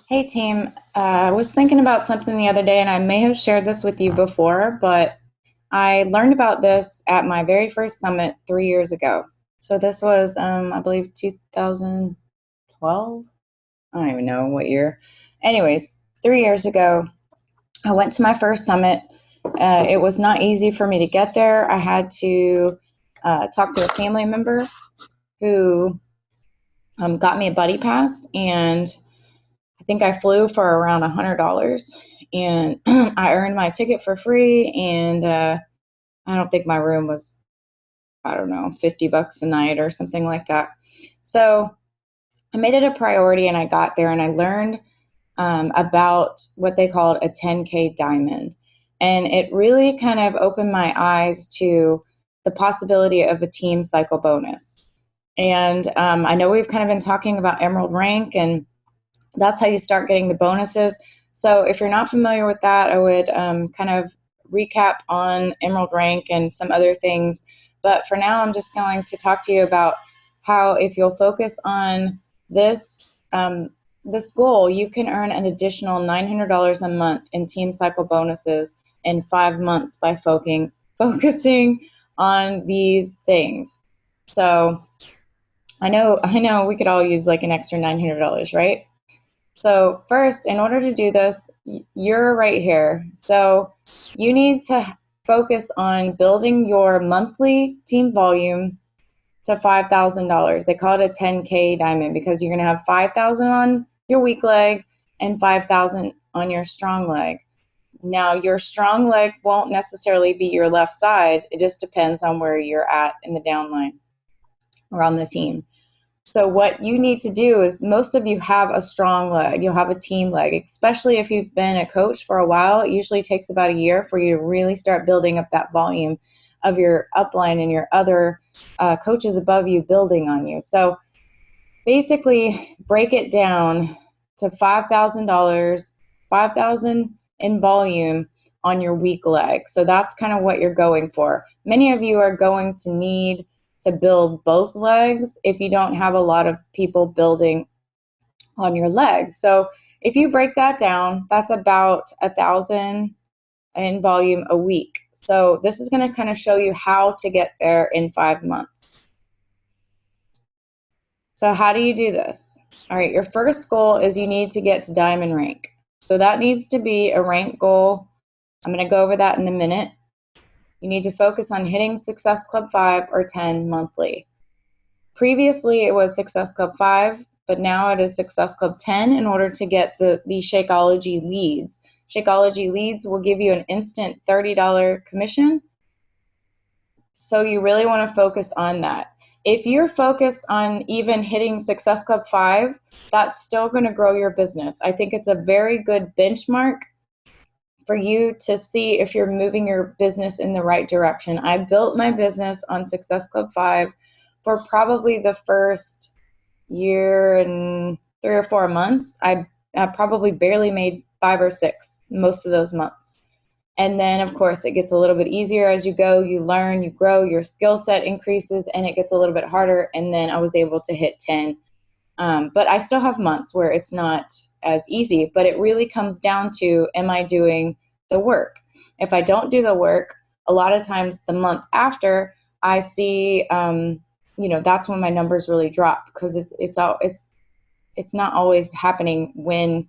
Hey team, I was thinking about something the other day, and I may have shared this with you before, but I learned about this at my very first summit 3 years ago. So this was, I believe, 2012. I don't even know what year. Anyways, 3 years ago, I went to my first summit. It was not easy for me to get there. I had to talk to a family member who got me a buddy pass, and I think I flew for around $100, and I earned my ticket for free. And I don't think my room was, I don't know, $50 a night or something like that. So I made it a priority, and I got there and I learned about what they called a 10K diamond. And it really kind of opened my eyes to the possibility of a team cycle bonus. And I know we've kind of been talking about Emerald Rank, and that's how you start getting the bonuses. So if you're not familiar with that, I would kind of recap on Emerald Rank and some other things. But for now, I'm just going to talk to you about how, if you'll focus on this goal, you can earn an additional $900 a month in Team Cycle bonuses in 5 months by focusing on these things. So I know, we could all use like an extra $900, right? So first, in order to do this, you're right here. So you need to focus on building your monthly team volume to $5,000. They call it a 10K diamond because you're going to have 5,000 on your weak leg and 5,000 on your strong leg. Now, your strong leg won't necessarily be your left side. It just depends on where you're at in the downline or on the team. So what you need to do is, most of you have a strong leg. You'll have a team leg, especially if you've been a coach for a while. It usually takes about a year for you to really start building up that volume of your upline and your other coaches above you building on you. So basically break it down to $5,000, 5,000 in volume on your weak leg. So that's kind of what you're going for. Many of you are going to need to build both legs if you don't have a lot of people building on your legs. So if you break that down, that's about 1,000 in volume a week. So this is going to kind of show you how to get there in 5 months. So how do you do this? All right, your first goal is you need to get to diamond rank. So that needs to be a rank goal. I'm going to go over that in a minute. You need to focus on hitting Success Club 5 or 10 monthly. Previously, it was Success Club 5, but now it is Success Club 10 in order to get the Shakeology leads. Shakeology leads will give you an instant $30 commission. So you really want to focus on that. If you're focused on even hitting Success Club 5, that's still going to grow your business. I think it's a very good benchmark for you to see if you're moving your business in the right direction. I built my business on Success Club 5 for probably the first year and 3 or 4 months. I probably barely made 5 or 6 most of those months. And then, of course, it gets a little bit easier as you go. You learn, you grow, your skill set increases, and it gets a little bit harder. And then I was able to hit 10. But I still have months where it's not as easy. But it really comes down to, am I doing the work? If I don't do the work, a lot of times the month after, I see, that's when my numbers really drop, because it's not always happening when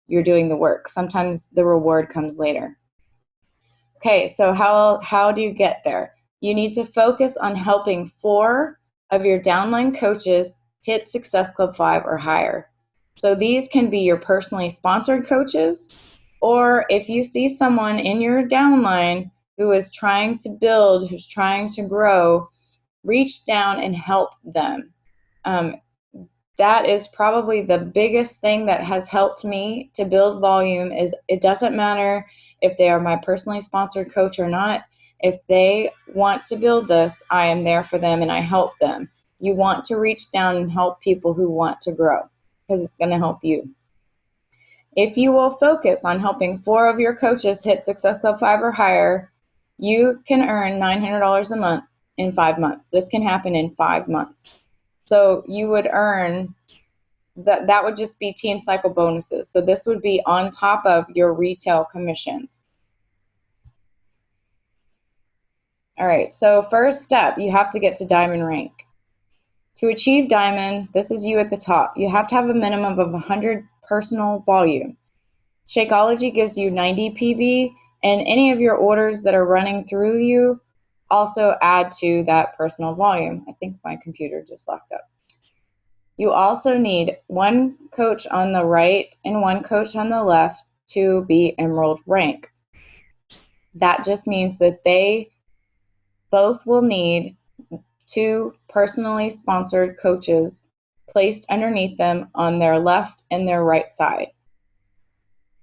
you're doing the work. Sometimes the reward comes later. Okay, so how do you get there? You need to focus on helping 4 of your downline coaches hit Success Club 5 or higher. So these can be your personally sponsored coaches, or if you see someone in your downline who is trying to build, who's trying to grow, reach down and help them. That is probably the biggest thing that has helped me to build volume. Is it doesn't matter if they are my personally sponsored coach or not. If they want to build this, I am there for them and I help them. You want to reach down and help people who want to grow, because it's going to help you. If you will focus on helping 4 of your coaches hit Success Club 5 or higher, you can earn $900 a month in 5 months. This can happen in 5 months. So you would earn that would just be team cycle bonuses. So this would be on top of your retail commissions. All right, so first step, you have to get to diamond rank. To achieve diamond, this is you at the top. You have to have a minimum of 100 personal volume. Shakeology gives you 90 PV, and any of your orders that are running through you also add to that personal volume. I think my computer just locked up. You also need one coach on the right and one coach on the left to be emerald rank. That just means that they both will need 2 personally sponsored coaches placed underneath them on their left and their right side.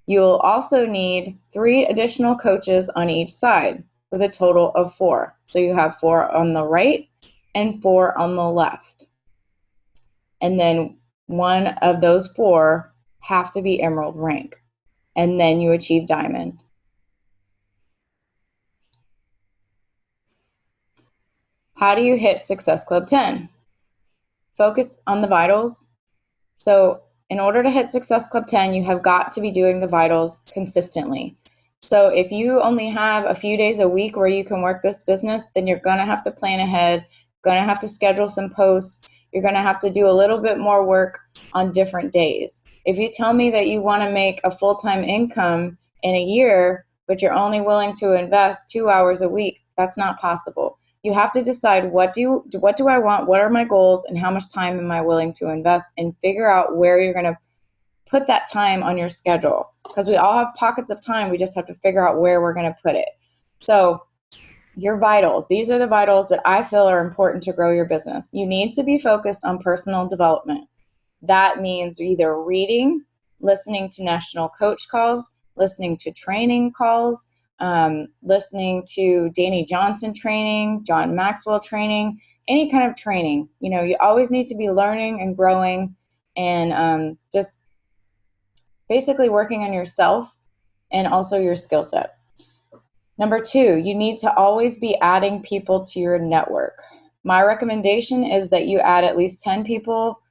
You'll also need 3 additional coaches on each side with a total of 4. So you have 4 on the right and 4 on the left. And then one of those 4 have to be emerald rank. And then you achieve diamond. How do you hit Success Club 10? Focus on the vitals. So in order to hit Success Club 10, you have got to be doing the vitals consistently. So if you only have a few days a week where you can work this business, then you're going to have to plan ahead, going to have to schedule some posts. You're going to have to do a little bit more work on different days. If you tell me that you want to make a full-time income in a year, but you're only willing to invest 2 hours a week, that's not possible. You have to decide what do I want, what are my goals, and how much time am I willing to invest, and figure out where you're going to put that time on your schedule, because we all have pockets of time. We just have to figure out where we're going to put it. So your vitals, these are the vitals that I feel are important to grow your business. You need to be focused on personal development. That means either reading, listening to national coach calls, listening to training calls, listening to Danny Johnson training, John Maxwell training, any kind of training. You know, you always need to be learning and growing, and just basically working on yourself and also your skill set. Number 2, you need to always be adding people to your network. My recommendation is that you add at least 10 people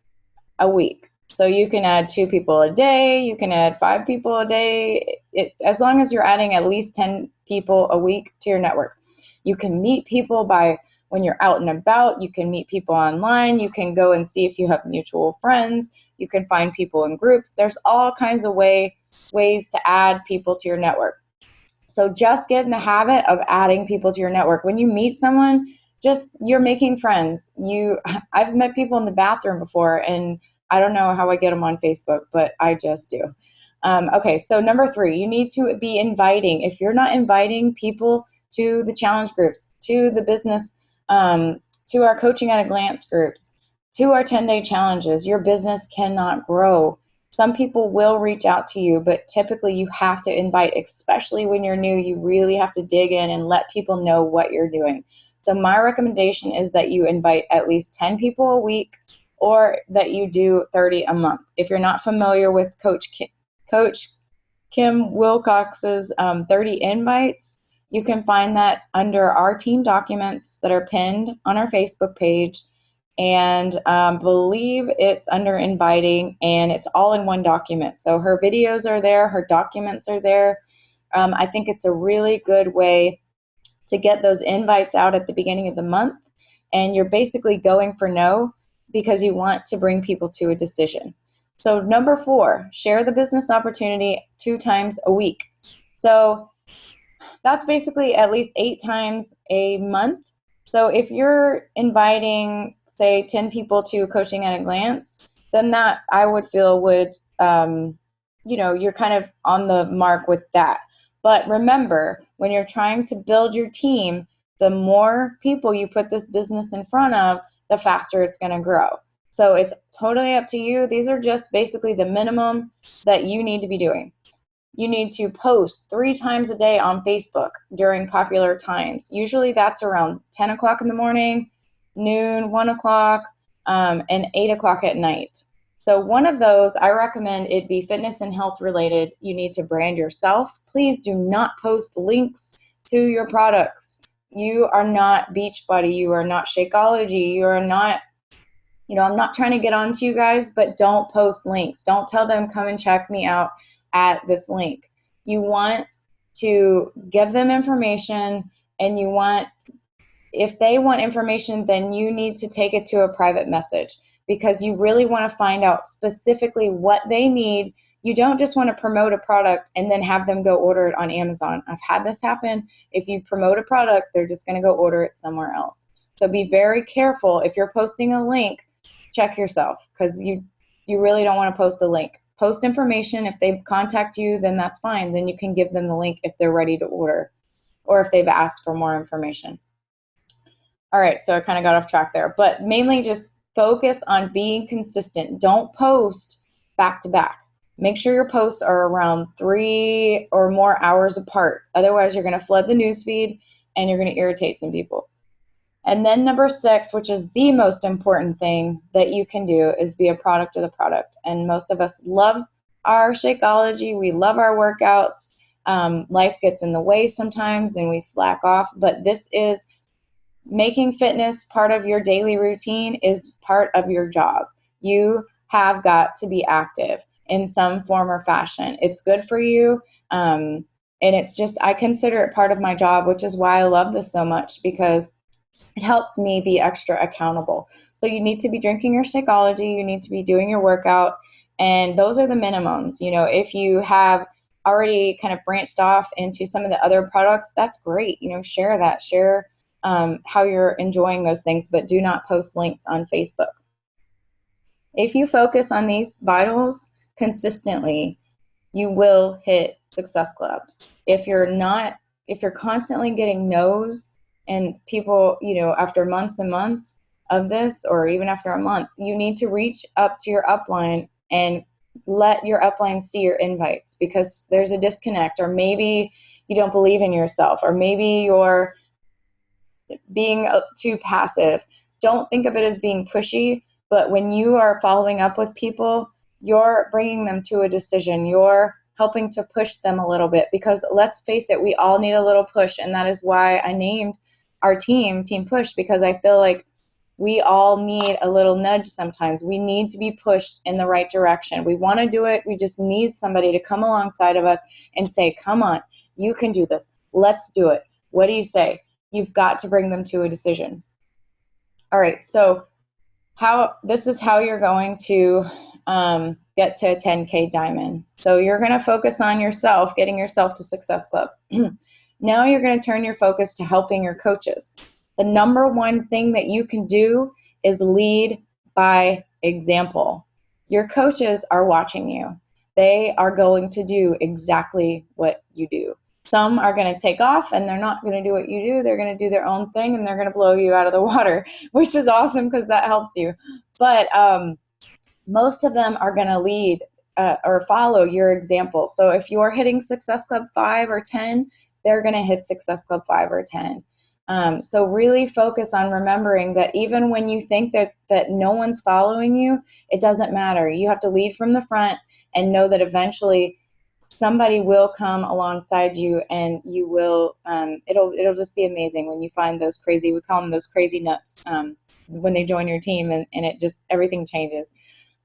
a week. So you can add 2 people a day, you can add 5 people a day, as long as you're adding at least 10 people a week to your network. You can meet people by when you're out and about, you can meet people online, you can go and see if you have mutual friends, you can find people in groups. There's all kinds of ways to add people to your network. So just get in the habit of adding people to your network. When you meet someone, you're making friends. I've met people in the bathroom before, and I don't know how I get them on Facebook, but I just do. Okay, so number 3, you need to be inviting. If you're not inviting people to the challenge groups, to the business, to our coaching at a glance groups, to our 10-day challenges, your business cannot grow. Some people will reach out to you, but typically you have to invite, especially when you're new. You really have to dig in and let people know what you're doing. So my recommendation is that you invite at least 10 people a week, or that you do 30 a month. If you're not familiar with Coach Kim Wilcox's 30 invites, you can find that under our team documents that are pinned on our Facebook page, and believe it's under inviting, and it's all in one document. So her videos are there, her documents are there. I think it's a really good way to get those invites out at the beginning of the month, and you're basically going for no because you want to bring people to a decision. So number 4, share the business opportunity 2 times a week. So that's basically at least 8 times a month. So if you're inviting, say, 10 people to Coaching at a Glance, then that I would feel would, you're kind of on the mark with that. But remember, when you're trying to build your team, the more people you put this business in front of, the faster it's going to grow. So it's totally up to you. These are just basically the minimum that you need to be doing. You need to post 3 times a day on Facebook during popular times. Usually that's around 10 o'clock in the morning, noon, 1 o'clock, and 8 o'clock at night. So one of those, I recommend it be fitness and health related. You need to brand yourself. Please do not post links to your products. You are not Beachbody. You are not Shakeology. You are not I'm not trying to get on to you guys, but don't post links. Don't tell them, come and check me out at this link. You want to give them information, and if they want information, then you need to take it to a private message, because you really want to find out specifically what they need. You don't just want to promote a product and then have them go order it on Amazon. I've had this happen. If you promote a product, they're just going to go order it somewhere else. So be very careful. If you're posting a link, check yourself, because you really don't want to post a link. Post information. If they contact you, then that's fine. Then you can give them the link if they're ready to order, or if they've asked for more information. All right, so I kind of got off track there, but mainly just focus on being consistent. Don't post back to back. Make sure your posts are around 3 or more hours apart. Otherwise, you're going to flood the newsfeed and you're going to irritate some people. And then number 6, which is the most important thing that you can do, is be a product of the product. And most of us love our Shakeology. We love our workouts. Life gets in the way sometimes and we slack off, but this is making fitness part of your daily routine is part of your job. You have got to be active in some form or fashion. It's good for you. And it's just, I consider it part of my job, which is why I love this so much, because it helps me be extra accountable. So you need to be drinking your Shakeology, you need to be doing your workout, and those are the minimums. If you have already kind of branched off into some of the other products, that's great. Share that. Share how you're enjoying those things, but do not post links on Facebook. If you focus on these vitals consistently, you will hit Success Club. If you're constantly getting no's, and people, after months and months of this, or even after a month, you need to reach up to your upline and let your upline see your invites, because there's a disconnect, or maybe you don't believe in yourself, or maybe you're being too passive. Don't think of it as being pushy, but when you are following up with people, you're bringing them to a decision. You're helping to push them a little bit, because let's face it, we all need a little push. And that is why I named our Team Push, because I feel like we all need a little nudge sometimes. We need to be pushed in the right direction. We want to do it. We just need somebody to come alongside of us and say, come on, you can do this. Let's do it. What do you say? You've got to bring them to a decision. All right, so this is how you're going to get to a 10K diamond. So you're going to focus on yourself, getting yourself to Success Club. Now you're going to turn your focus to helping your coaches. The number one thing that you can do is lead by example. Your coaches are watching you. They are going to do exactly what you do. Some are going to take off and they're not going to do what you do. They're going to do their own thing and they're going to blow you out of the water, which is awesome because that helps you. But most of them are going to lead or follow your example. So if you're hitting Success Club 5 or 10, they're going to hit Success Club 5 or 10. So really focus on remembering that even when you think that no one's following you, it doesn't matter. You have to lead from the front and know that eventually somebody will come alongside you, and you will, it'll just be amazing when you find those crazy, we call them those crazy nuts, when they join your team, and it just, everything changes.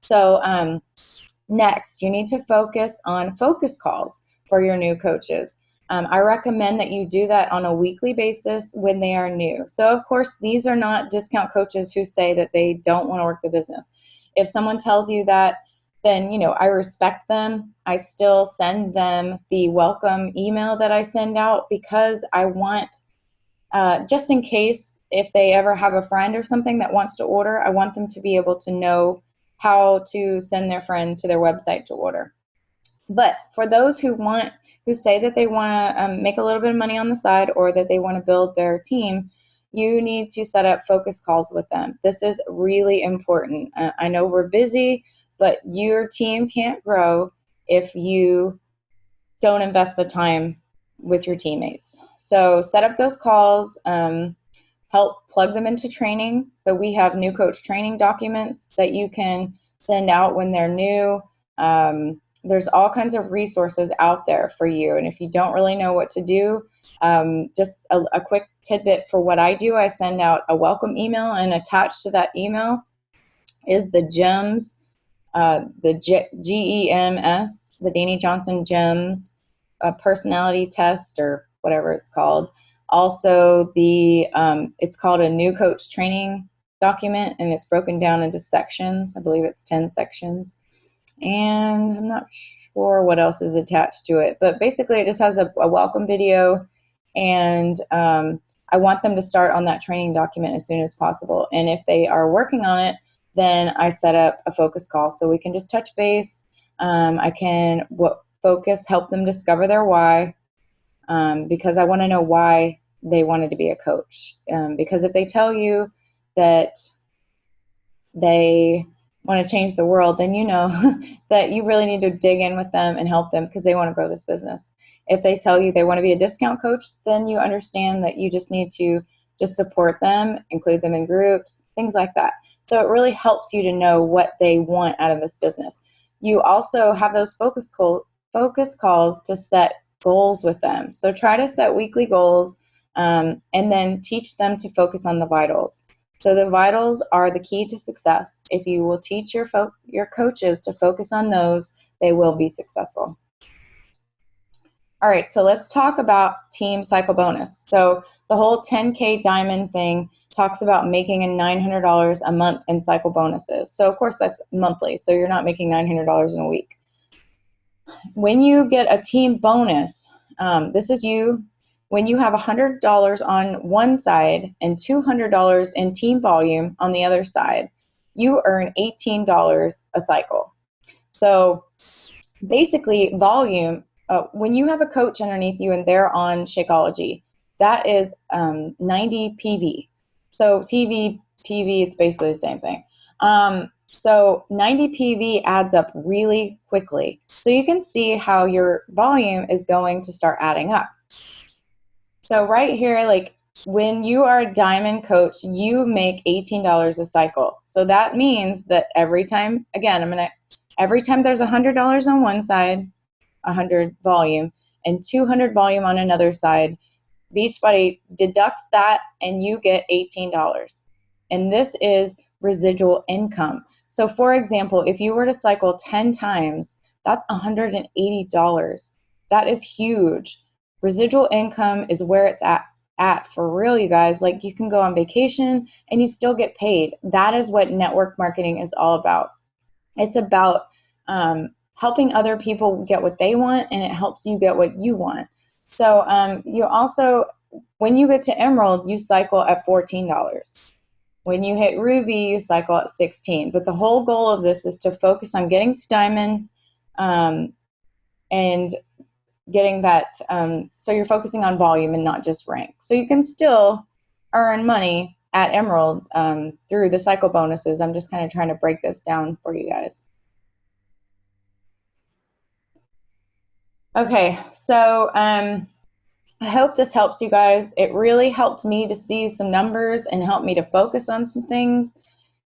So next, you need to focus on focus calls for your new coaches. I recommend that you do that on a weekly basis when they are new. So of course, these are not discount coaches who say that they don't want to work the business. If someone tells you that, then, I respect them. I still send them the welcome email that I send out, because I want, just in case if they ever have a friend or something that wants to order, I want them to be able to know how to send their friend to their website to order. But for those who say that they want to make a little bit of money on the side, or that they want to build their team, you need to set up focus calls with them. This is really important. I know we're busy, but your team can't grow if you don't invest the time with your teammates. So set up those calls, help plug them into training. So we have new coach training documents that you can send out when they're new. There's all kinds of resources out there for you. And if you don't really know what to do, just a quick tidbit for what I do, I send out a welcome email, and attached to that email is the GEMS, GEMS, the Danny Johnson GEMS personality test, or whatever it's called. Also, it's called a new coach training document, and it's broken down into sections. I believe it's 10 sections. And I'm not sure what else is attached to it, but basically it just has a welcome video, and I want them to start on that training document as soon as possible. And if they are working on it, then I set up a focus call so we can just touch base. I can help them discover their why, because I want to know why they wanted to be a coach. Because if they tell you that they want to change the world, then you know that you really need to dig in with them and help them because they want to grow this business. If they tell you they want to be a discount coach, then you understand that you just need to just support them, include them in groups, things like that. So it really helps you to know what they want out of this business. You also have those focus calls to set goals with them. So try to set weekly goals, and then teach them to focus on the vitals. So the vitals are the key to success. If you will teach your coaches to focus on those, they will be successful. All right, so let's talk about team cycle bonus. So the whole 10K diamond thing talks about making $900 a month in cycle bonuses. So of course that's monthly, so you're not making $900 in a week. When you get a team bonus, this is you. When you have $100 on one side and $200 in team volume on the other side, you earn $18 a cycle. So basically volume, when you have a coach underneath you and they're on Shakeology, that is 90 PV. So TV, PV, it's basically the same thing. So 90 PV adds up really quickly. So you can see how your volume is going to start adding up. So right here, like when you are a diamond coach, you make $18 a cycle. So that means that every time, again, every time there's $100 on one side, 100 volume, and 200 volume on another side, Beachbody deducts that and you get $18. And this is residual income. So for example, if you were to cycle 10 times, that's $180. That is huge. Residual income is where it's at for real, you guys. Like you can go on vacation and you still get paid. That is what network marketing is all about. It's about helping other people get what they want, and it helps you get what you want. So you also, when you get to Emerald, you cycle at $14. When you hit Ruby, you cycle at $16. But the whole goal of this is to focus on getting to Diamond, and getting that, so you're focusing on volume and not just rank. So you can still earn money at Emerald through the cycle bonuses. I'm just kind of trying to break this down for you guys. Okay, so I hope this helps you guys. It really helped me to see some numbers and help me to focus on some things.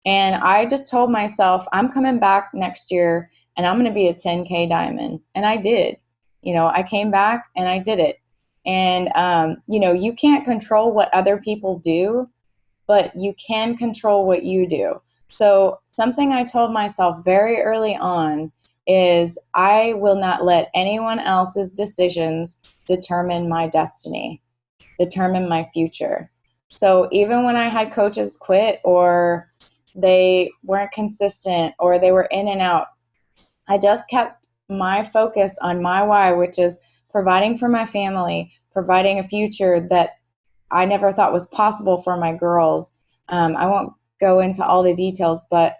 And I just told myself, I'm coming back next year and I'm going to be a 10K diamond. And I did. You know, I came back and I did it. And, you know, you can't control what other people do, but you can control what you do. So something I told myself very early on is I will not let anyone else's decisions determine my destiny, determine my future. So even when I had coaches quit or they weren't consistent or they were in and out, I just kept my focus on my why, which is providing for my family, providing a future that I never thought was possible for my girls. I won't go into all the details, but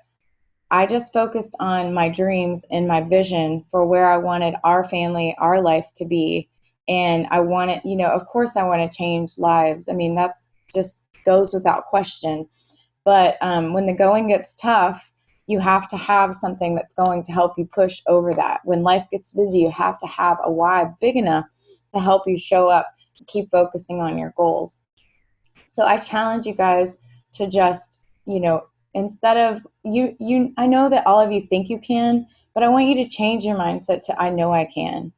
I just focused on my dreams and my vision for where I wanted our family, our life to be. And I wanted, you know, of course I want to change lives. I mean, that's just goes without question. But when the going gets tough, you have to have something that's going to help you push over that. When life gets busy, you have to have a why big enough to help you show up, keep focusing on your goals. So I challenge you guys to just, you know, instead of I know that all of you think you can, but I want you to change your mindset to I know I can.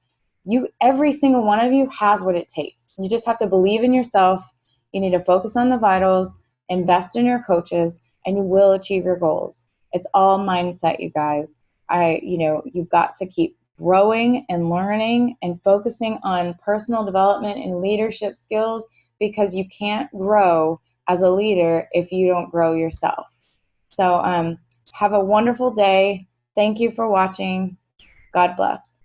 Every single one of you has what it takes. You just have to believe in yourself. You need to focus on the vitals, invest in your coaches, and you will achieve your goals. It's all mindset, you guys. You've got to keep growing and learning and focusing on personal development and leadership skills, because you can't grow as a leader if you don't grow yourself. So have a wonderful day. Thank you for watching. God bless.